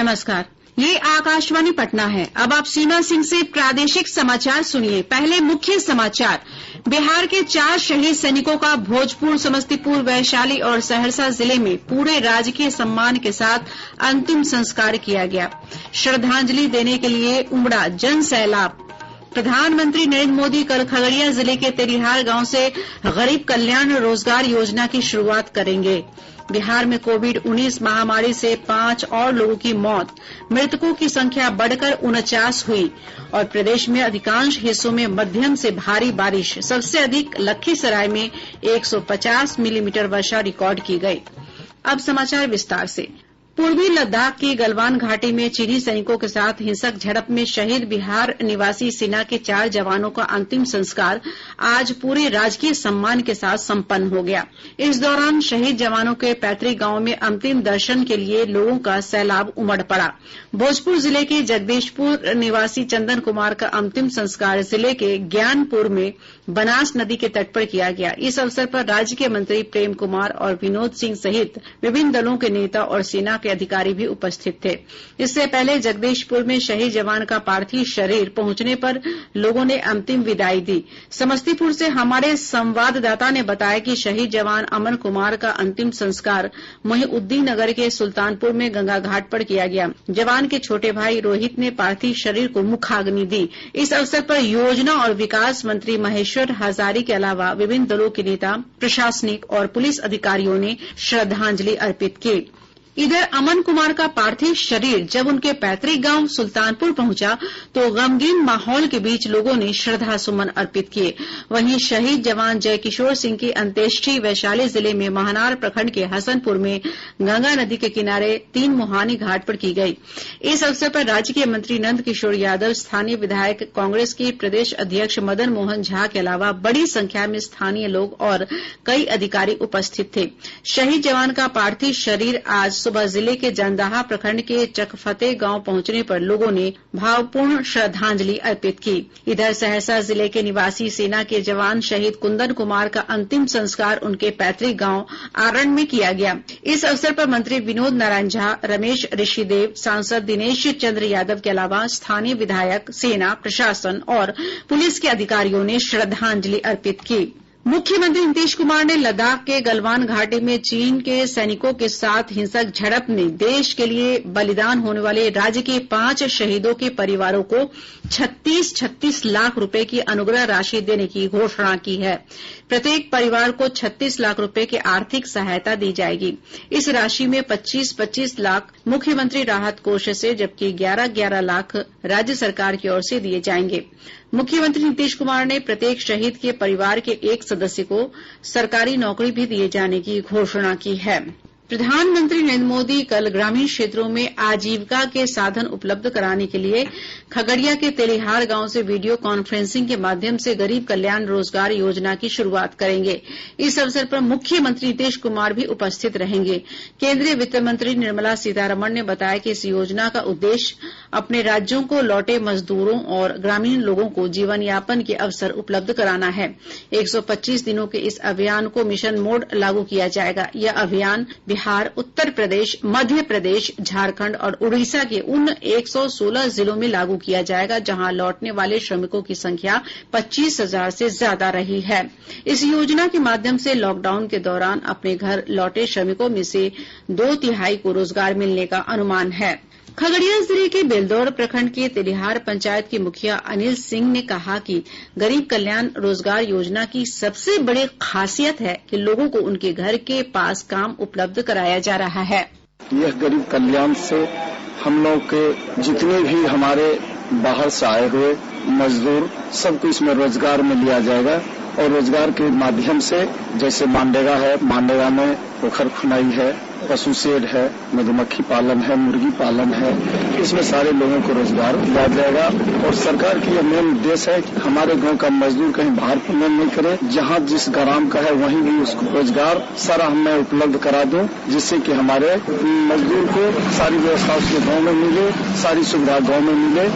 नमस्कार, ये आकाशवाणी पटना है। अब आप सीमा सिंह से प्रादेशिक समाचार सुनिए। पहले मुख्य समाचार। बिहार के 4 शहीद सैनिकों का भोजपुर, समस्तीपुर, वैशाली और सहरसा जिले में पूरे राजकीय सम्मान के साथ अंतिम संस्कार किया गया। श्रद्धांजलि देने के लिए उमड़ा जन सैलाब। प्रधानमंत्री नरेंद्र मोदी कल खगड़िया जिले के तेलिहार गांव से गरीब कल्याण रोजगार योजना की शुरुआत करेंगे। बिहार में कोविड-19 महामारी से 5 और लोगों की मौत, मृतकों की संख्या बढ़कर 49 हुई और प्रदेश में अधिकांश हिस्सों में मध्यम से भारी बारिश। सबसे अधिक लखीसराय में 150 मिलीमीटर वर्षा रिकॉर्ड की गई। अब समाचार विस्तार से। पूर्वी लद्दाख की गलवान घाटी में चीनी सैनिकों के साथ हिंसक झड़प में शहीद बिहार निवासी सेना के 4 जवानों का अंतिम संस्कार आज पूरे राजकीय सम्मान के साथ संपन्न हो गया। इस दौरान शहीद जवानों के पैतृक गांव में अंतिम दर्शन के लिए लोगों का सैलाब उमड़ पड़ा। भोजपुर जिले के जगदीशपुर निवासी चंदन कुमार का अंतिम संस्कार जिले के ज्ञानपुर में बनास नदी के तट पर किया गया। इस अवसर पर राज्य के मंत्री प्रेम कुमार और विनोद सिंह सहित विभिन्न दलों के नेता और सेना के अधिकारी भी उपस्थित थे। इससे पहले जगदीशपुर में शहीद जवान का पार्थिव शरीर पहुंचने पर लोगों ने अंतिम विदाई दी। समस्तीपुर से हमारे संवाददाता ने बताया कि शहीद जवान अमन कुमार का अंतिम संस्कार मोहिउद्दीन नगर के सुल्तानपुर में गंगा घाट पर किया गया। जवान के छोटे भाई रोहित ने पार्थिव शरीर को मुखाग्नि दी। इस अवसर पर योजना और विकास मंत्री महेश्वर हजारी के अलावा विभिन्न दलों के नेता, प्रशासनिक और पुलिस अधिकारियों ने श्रद्धांजलि अर्पित की। इधर अमन कुमार का पार्थिव शरीर जब उनके पैतृक गांव सुल्तानपुर पहुंचा तो गमगीन माहौल के बीच लोगों ने श्रद्धा सुमन अर्पित किए। वहीं शहीद जवान जय किशोर सिंह की अंत्येष्टि वैशाली जिले में महनार प्रखंड के हसनपुर में गंगा नदी के किनारे 3 मुहानी घाट पर की गई। इस अवसर पर राज्य के मंत्री नंद किशोर यादव, स्थानीय विधायक, कांग्रेस के प्रदेश अध्यक्ष मदन मोहन झा के अलावा बड़ी संख्या में स्थानीय लोग और कई अधिकारी उपस्थित थे। शहीद जवान का पार्थिव शरीर आज सुबह जिले के जंदाहा प्रखंड के चकफते गांव पहुंचने पर लोगों ने भावपूर्ण श्रद्धांजलि अर्पित की। इधर सहरसा जिले के निवासी सेना के जवान शहीद कुंदन कुमार का अंतिम संस्कार उनके पैतृक गांव आरण में किया गया। इस अवसर पर मंत्री विनोद नारायण झा, रमेश ऋषिदेव, सांसद दिनेश चंद्र यादव के अलावा स्थानीय विधायक, सेना, प्रशासन और पुलिस के अधिकारियों ने श्रद्धांजलि अर्पित की। मुख्यमंत्री नीतीश कुमार ने लद्दाख के गलवान घाटी में चीन के सैनिकों के साथ हिंसक झड़प में देश के लिए बलिदान होने वाले राज्य के 5 शहीदों के परिवारों को 36 लाख रुपए की अनुग्रह राशि देने की घोषणा की है। प्रत्येक परिवार को 36 लाख रुपए की आर्थिक सहायता दी जाएगी। इस राशि में 25 लाख मुख्यमंत्री राहत कोष से जबकि 11 लाख राज्य सरकार की ओर से दिए जाएंगे। मुख्यमंत्री नीतीश कुमार ने प्रत्येक शहीद के परिवार के एक सदस्य को सरकारी नौकरी भी दिए जाने की घोषणा की है। प्रधानमंत्री नरेंद्र मोदी कल ग्रामीण क्षेत्रों में आजीविका के साधन उपलब्ध कराने के लिए खगड़िया के तेलिहार गांव से वीडियो कॉन्फ्रेंसिंग के माध्यम से गरीब कल्याण रोजगार योजना की शुरुआत करेंगे। इस अवसर पर मुख्यमंत्री नीतीश कुमार भी उपस्थित रहेंगे। केंद्रीय वित्त मंत्री निर्मला सीतारमण ने बताया कि इस योजना का उद्देश्य अपने राज्यों को लौटे मजदूरों और ग्रामीण लोगों को जीवन यापन के अवसर उपलब्ध कराना है। 125 दिनों के इस अभियान को मिशन मोड लागू किया जाएगा। यह अभियान बिहार, उत्तर प्रदेश, मध्य प्रदेश, झारखंड और उड़ीसा के उन 116 जिलों में लागू किया जाएगा जहां लौटने वाले श्रमिकों की संख्या 25,000 से ज्यादा रही है। इस योजना के माध्यम से लॉकडाउन के दौरान अपने घर लौटे श्रमिकों में से 2/3 को रोजगार मिलने का अनुमान है। खगड़िया जिले के बेलदौर प्रखंड के तेलिहार पंचायत के मुखिया अनिल सिंह ने कहा कि गरीब कल्याण रोजगार योजना की सबसे बड़ी खासियत है कि लोगों को उनके घर के पास काम उपलब्ध कराया जा रहा है। यह गरीब कल्याण से हम लोग के जितने भी हमारे बाहर से आए हुए मजदूर सबको इसमें रोजगार में लिया जाएगा और रोजगार के माध्यम से जैसे मांडेगा है, मांडेगा में पोखर खुनाई है, पशु शेड है, मधुमक्खी पालन है, मुर्गी पालन है, इसमें सारे लोगों को रोजगार दिया जाएगा। और सरकार की यह मेन उद्देश्य है कि हमारे गांव का मजदूर कहीं बाहर पुण्य नहीं करे, जहां जिस ग्राम का है वहीं भी उसको रोजगार सारा मैं उपलब्ध करा दूं, जिससे कि हमारे मजदूर को सारी व्यवस्था उसके गाँव में मिले, सारी सुविधा गाँव में मिले।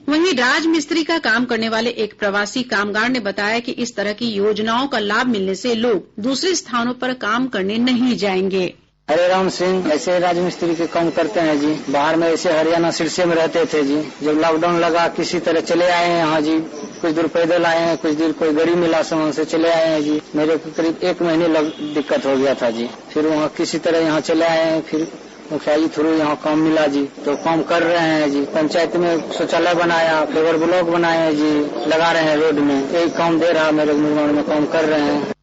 वहीं राजमिस्त्री का काम करने वाले एक प्रवासी कामगार ने बताया कि इस तरह की योजनाओं का लाभ मिलने से लोग दूसरे स्थानों पर काम करने नहीं जाएंगे। हरे राम सिंह ऐसे राजमिस्त्री के काम करते हैं जी। बाहर में ऐसे हरियाणा सिरसे में रहते थे जी। जब लॉकडाउन लगा किसी तरह चले आए हैं यहाँ जी। कुछ दूर पैदल आए हैं, कुछ दूर कोई गाड़ी मिला सामान से चले आए हैं जी। मेरे को करीब 1 महीने दिक्कत हो गया था जी। फिर वहाँ किसी तरह यहाँ चले आए हैं। फिर मुखिया जी थ्रू यहाँ काम मिला जी, तो काम कर रहे हैं जी। पंचायत में शौचालय बनाया, फेवर ब्लॉक बनाए हैं जी, लगा रहे हैं रोड में। यही काम दे रहा मेरे निर्माण में काम कर रहे हैं।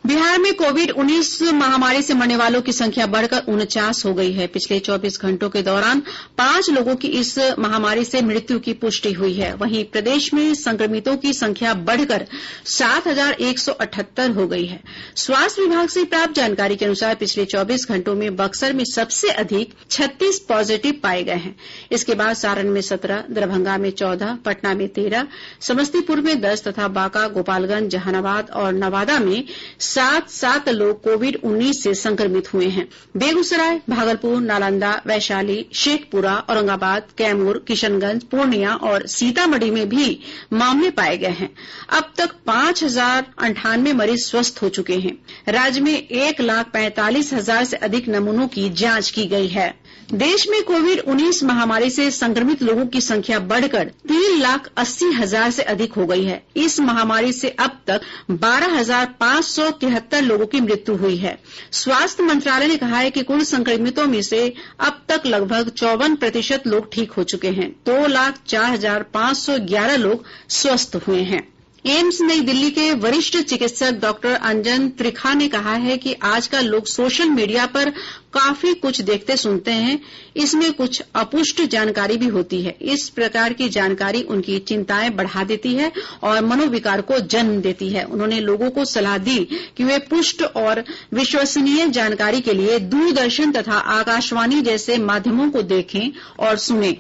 बिहार में कोविड-19 महामारी से मरने वालों की संख्या बढ़कर 49 हो गई है। पिछले 24 घंटों के दौरान 5 लोगों की इस महामारी से मृत्यु की पुष्टि हुई है। वहीं प्रदेश में संक्रमितों की संख्या बढ़कर 7,178 हो गई है। स्वास्थ्य विभाग से प्राप्त जानकारी के अनुसार पिछले 24 घंटों में बक्सर में सबसे अधिक 36 पॉजिटिव पाए गए हैं। इसके बाद सारण में 17, दरभंगा में 14, पटना में 13, समस्तीपुर में 10 तथा बांका, गोपालगंज, जहानाबाद और नवादा में 7 लोग कोविड-19 से संक्रमित हुए हैं। बेगूसराय, भागलपुर, नालंदा, वैशाली, शेखपुरा, औरंगाबाद, कैमूर, किशनगंज, पूर्णिया और सीतामढ़ी में भी मामले पाए गए हैं। अब तक 5,098 मरीज स्वस्थ हो चुके हैं। राज्य में 1,45,000 से अधिक नमूनों की जांच की गई है। देश में कोविड-19 महामारी से संक्रमित लोगों की संख्या बढ़कर 3,80,000 से अधिक हो गई है। इस महामारी से अब तक 12,573 लोगों की मृत्यु हुई है। स्वास्थ्य मंत्रालय ने कहा है कि कुल संक्रमितों में से अब तक लगभग 54% लोग ठीक हो चुके हैं। 2,04,511 लोग स्वस्थ हुए हैं। एम्स नई दिल्ली के वरिष्ठ चिकित्सक डॉक्टर अंजन त्रिखा ने कहा है कि आजकल लोग सोशल मीडिया पर काफी कुछ देखते सुनते हैं। इसमें कुछ अपुष्ट जानकारी भी होती है। इस प्रकार की जानकारी उनकी चिंताएं बढ़ा देती है और मनोविकार को जन्म देती है। उन्होंने लोगों को सलाह दी कि वे पुष्ट और विश्वसनीय जानकारी के लिए दूरदर्शन तथा आकाशवाणी जैसे माध्यमों को देखें और सुनें।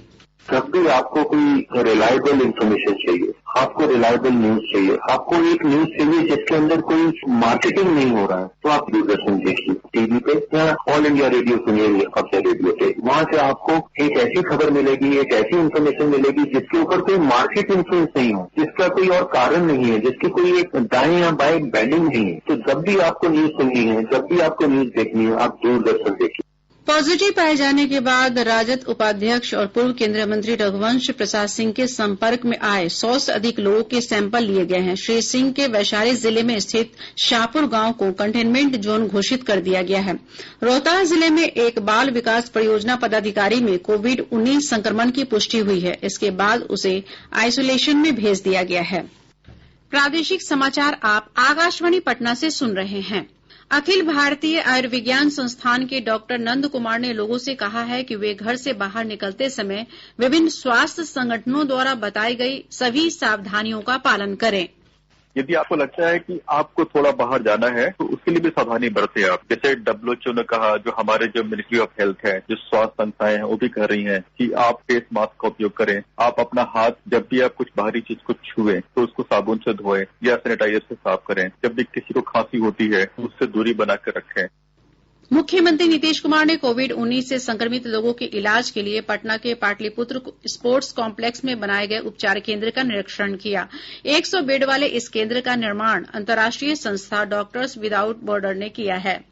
जब भी आपको कोई रिलायबल इंफॉर्मेशन चाहिए, आपको रिलायबल न्यूज चाहिए, आपको एक न्यूज चाहिए जिसके अंदर कोई मार्केटिंग नहीं हो रहा है, तो आप दूरदर्शन देखिए टीवी पे या ऑल इंडिया रेडियो सुनिए अपने रेडियो पे। वहां से आपको एक ऐसी खबर मिलेगी, एक ऐसी इन्फॉर्मेशन मिलेगी जिसके ऊपर कोई मार्केट इन्फ्लुएंस नहीं हो, जिसका कोई और कारण नहीं है, जिसकी कोई एक दाएं या बाएं बैंडिंग नहीं है। तो जब भी आपको न्यूज सुननी है, जब भी आपको न्यूज देखनी है, आप दूरदर्शन देखिए। पॉजिटिव पाए जाने के बाद राजद उपाध्यक्ष और पूर्व केंद्रीय मंत्री रघुवंश प्रसाद सिंह के संपर्क में आए 100 से अधिक लोगों के सैंपल लिए गए हैं। श्री सिंह के वैशाली जिले में स्थित शाहपुर गांव को कंटेनमेंट जोन घोषित कर दिया गया है। रोहतास जिले में एक बाल विकास परियोजना पदाधिकारी में कोविड-19 संक्रमण की पुष्टि हुई है। इसके बाद उसे आइसोलेशन में भेज दिया गया है। प्रादेशिक समाचार आप आकाशवाणी पटना से सुन रहे हैं। अखिल भारतीय आयुर्विज्ञान संस्थान के डॉक्टर नंद कुमार ने लोगों से कहा है कि वे घर से बाहर निकलते समय विभिन्न स्वास्थ्य संगठनों द्वारा बताई गई सभी सावधानियों का पालन करें। यदि आपको लगता है कि आपको थोड़ा बाहर जाना है तो उसके लिए भी सावधानी बरतें आप। जैसे WHO ने कहा, जो हमारे जो मिनिस्ट्री ऑफ हेल्थ है, जो स्वास्थ्य संस्थाएं हैं वो भी कह रही हैं कि आप फेस मास्क का उपयोग करें। आप अपना हाथ जब भी आप कुछ बाहरी चीज को छुएं तो उसको साबुन से धोएं या सैनिटाइजर से साफ करें। जब भी किसी को खांसी होती है उससे दूरी बनाकर रखें। मुख्यमंत्री नीतीश कुमार ने कोविड-19 से संक्रमित लोगों के इलाज के लिए पटना के पाटलिपुत्र स्पोर्ट्स कॉम्प्लेक्स में बनाए गए उपचार केंद्र का निरीक्षण किया। 100 बेड वाले इस केंद्र का निर्माण अंतर्राष्ट्रीय संस्था डॉक्टर्स विदाउट बॉर्डर ने किया है।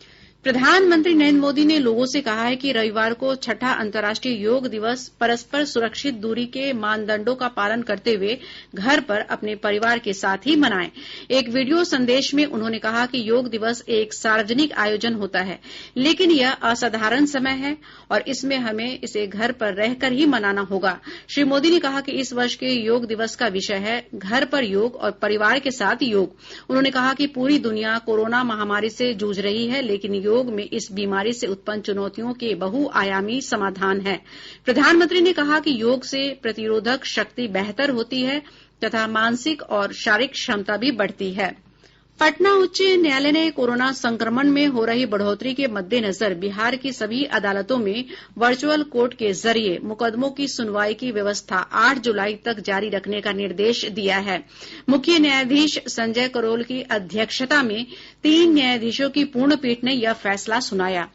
प्रधानमंत्री नरेंद्र मोदी ने लोगों से कहा है कि रविवार को 6ठा अंतर्राष्ट्रीय योग दिवस परस्पर सुरक्षित दूरी के मानदंडों का पालन करते हुए घर पर अपने परिवार के साथ ही मनाएं। एक वीडियो संदेश में उन्होंने कहा कि योग दिवस एक सार्वजनिक आयोजन होता है, लेकिन यह असाधारण समय है और इसमें हमें इसे घर पर रहकर ही मनाना होगा। श्री मोदी ने कहा कि इस वर्ष के योग दिवस का विषय है घर पर योग और परिवार के साथ योग। उन्होंने कहा कि पूरी दुनिया कोरोना महामारी से जूझ रही है, लेकिन योग में इस बीमारी से उत्पन्न चुनौतियों के बहुआयामी समाधान है। प्रधानमंत्री ने कहा कि योग से प्रतिरोधक शक्ति बेहतर होती है तथा मानसिक और शारीरिक क्षमता भी बढ़ती है। पटना उच्च न्यायालय ने कोरोना संक्रमण में हो रही बढ़ोतरी के मद्देनजर बिहार की सभी अदालतों में वर्चुअल कोर्ट के जरिए मुकदमों की सुनवाई की व्यवस्था 8 जुलाई तक जारी रखने का निर्देश दिया है। मुख्य न्यायाधीश संजय करोल की अध्यक्षता में 3 न्यायाधीशों की पूर्ण पीठ ने यह फैसला सुनाया।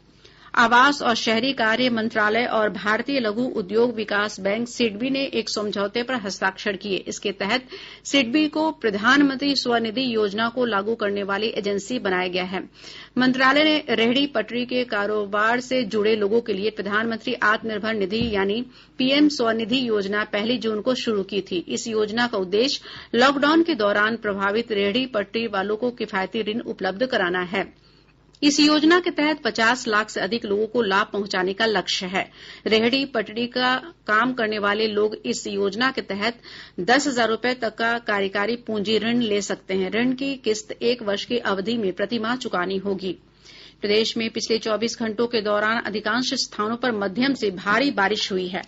आवास और शहरी कार्य मंत्रालय और भारतीय लघु उद्योग विकास बैंक सिडबी ने एक समझौते पर हस्ताक्षर किए। इसके तहत सिडबी को प्रधानमंत्री स्वनिधि योजना को लागू करने वाली एजेंसी बनाया गया है। मंत्रालय ने रेहड़ी पटरी के कारोबार से जुड़े लोगों के लिए प्रधानमंत्री आत्मनिर्भर निधि यानी पीएम स्वनिधि योजना 1 जून को शुरू की थी। इस योजना का उद्देश्य लॉकडाउन के दौरान प्रभावित रेहड़ी पटरी वालों को किफायती ऋण उपलब्ध कराना है। इस योजना के तहत 50 लाख से अधिक लोगों को लाभ पहुंचाने का लक्ष्य है। रेहड़ी पटरी का काम करने वाले लोग इस योजना के तहत 10,000 रुपये तक का कार्यकारी पूंजी ऋण ले सकते हैं। ऋण की किस्त 1 वर्ष की अवधि में प्रतिमाह चुकानी होगी। प्रदेश में पिछले 24 घंटों के दौरान अधिकांश स्थानों पर मध्यम से भारी बारिश हुई है।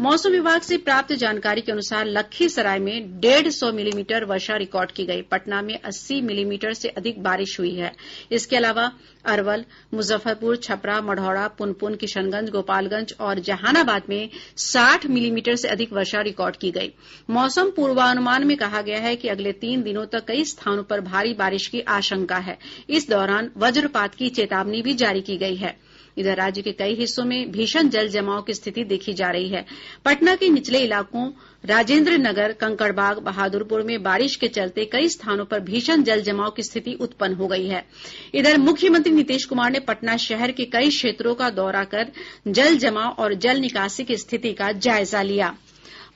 मौसम विभाग से प्राप्त जानकारी के अनुसार लखीसराय में 150 मिलीमीटर वर्षा रिकॉर्ड की गई। पटना में 80 मिलीमीटर से अधिक बारिश हुई है। इसके अलावा अरवल, मुजफ्फरपुर, छपरा, मढ़ौरा, पुनपुन, किशनगंज, गोपालगंज और जहानाबाद में 60 मिलीमीटर से अधिक वर्षा रिकॉर्ड की गई। मौसम पूर्वानुमान में कहा गया है कि अगले 3 दिनों तक कई स्थानों पर भारी बारिश की आशंका है। इस दौरान वज्रपात की चेतावनी भी जारी की गई है। इधर राज्य के कई हिस्सों में भीषण जल जमाव की स्थिति देखी जा रही है। पटना के निचले इलाकों राजेंद्र नगर, कंकड़बाग, बहादुरपुर में बारिश के चलते कई स्थानों पर भीषण जल जमाव की स्थिति उत्पन्न हो गई है। इधर मुख्यमंत्री नीतीश कुमार ने पटना शहर के कई क्षेत्रों का दौरा कर जल जमाव और जल निकासी की स्थिति का जायजा लिया।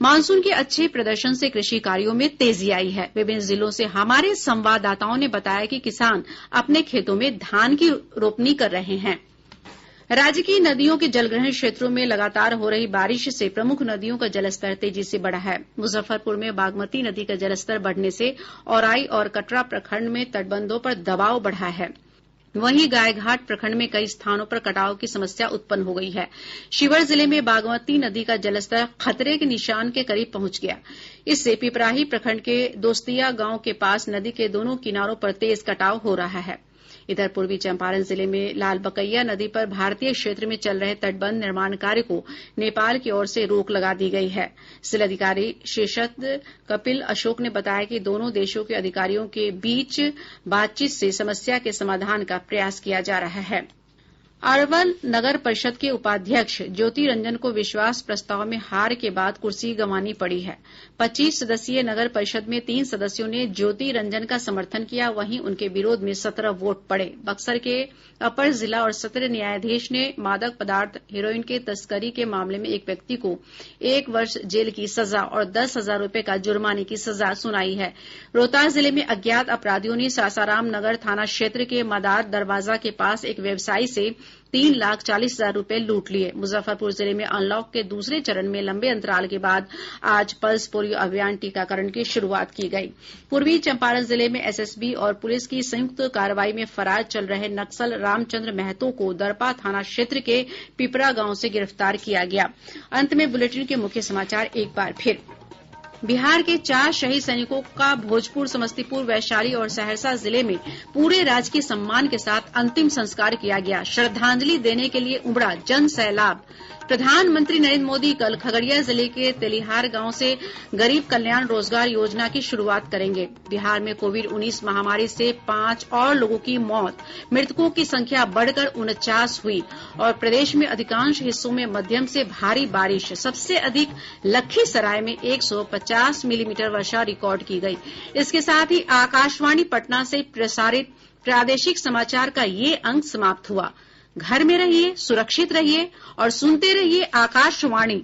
मानसून के अच्छे प्रदर्शन से कृषि कार्यों में तेजी आई है। विभिन्न जिलों से हमारे संवाददाताओं ने बताया कि किसान अपने खेतों में धान की रोपनी कर रहे हैं। राज्य की नदियों के जलग्रहण क्षेत्रों में लगातार हो रही बारिश से प्रमुख नदियों का जलस्तर तेजी से बढ़ा है। मुजफ्फरपुर में बागमती नदी का जलस्तर बढ़ने से औराई और कटरा प्रखंड में तटबंधों पर दबाव बढ़ा है। वहीं गायघाट प्रखंड में कई स्थानों पर कटाव की समस्या उत्पन्न हो गई है। शिवहर जिले में बागमती नदी का जलस्तर खतरे के निशान के करीब पहुंच गया। इससे पिपराही प्रखंड के दोस्तिया गांव के पास नदी के दोनों किनारों पर तेज कटाव हो रहा है। इधर पूर्वी चंपारण जिले में लालबकैया नदी पर भारतीय क्षेत्र में चल रहे तटबंध निर्माण कार्य को नेपाल की ओर से रोक लगा दी गई है। जिलाधिकारी शेषत कपिल अशोक ने बताया कि दोनों देशों के अधिकारियों के बीच बातचीत से समस्या के समाधान का प्रयास किया जा रहा है। अरवल नगर परिषद के उपाध्यक्ष ज्योति रंजन को विश्वास प्रस्ताव में हार के बाद कुर्सी गंवानी पड़ी है। 25 सदस्यीय नगर परिषद में 3 सदस्यों ने ज्योति रंजन का समर्थन किया, वहीं उनके विरोध में 17 वोट पड़े। बक्सर के अपर जिला और सत्र न्यायाधीश ने मादक पदार्थ हेरोइन के तस्करी के मामले में एक व्यक्ति को 1 वर्ष जेल की सजा और 10,000 रुपये का जुर्माने की सजा सुनाई है। रोहतास जिले में अज्ञात अपराधियों ने सासाराम नगर थाना क्षेत्र के मदार दरवाजा के पास एक व्यवसायी से 3,40,000 रुपये लूट लिए। मुजफ्फरपुर जिले में अनलॉक के दूसरे चरण में लंबे अंतराल के बाद आज पल्स पोलियो अभियान टीकाकरण की शुरूआत की गई। पूर्वी चंपारण जिले में एसएसबी और पुलिस की संयुक्त कार्रवाई में फरार चल रहे नक्सल रामचंद्र महतो को दरपा थाना क्षेत्र के पिपरा गांव से गिरफ्तार किया गया। अंत में बुलेटिन के मुख्य समाचार एक बार फिर। बिहार के 4 शहीद सैनिकों का भोजपुर, समस्तीपुर, वैशाली और सहरसा जिले में पूरे राजकीय सम्मान के साथ अंतिम संस्कार किया गया। श्रद्धांजलि देने के लिए उमड़ा जन सैलाब। प्रधानमंत्री नरेंद्र मोदी कल खगड़िया जिले के तेलिहार गांव से गरीब कल्याण रोजगार योजना की शुरुआत करेंगे। बिहार में कोविड-19 महामारी से 5 और लोगों की मौत, मृतकों की संख्या बढ़कर 49 हुई और प्रदेश में अधिकांश हिस्सों में मध्यम से भारी बारिश। सबसे अधिक लखीसराय में 150 मिलीमीटर वर्षा रिकॉर्ड की गई। इसके साथ ही आकाशवाणी पटना से प्रसारित प्रादेशिक समाचार का ये अंक समाप्त हुआ। घर में रहिए, सुरक्षित रहिए और सुनते रहिए आकाशवाणी।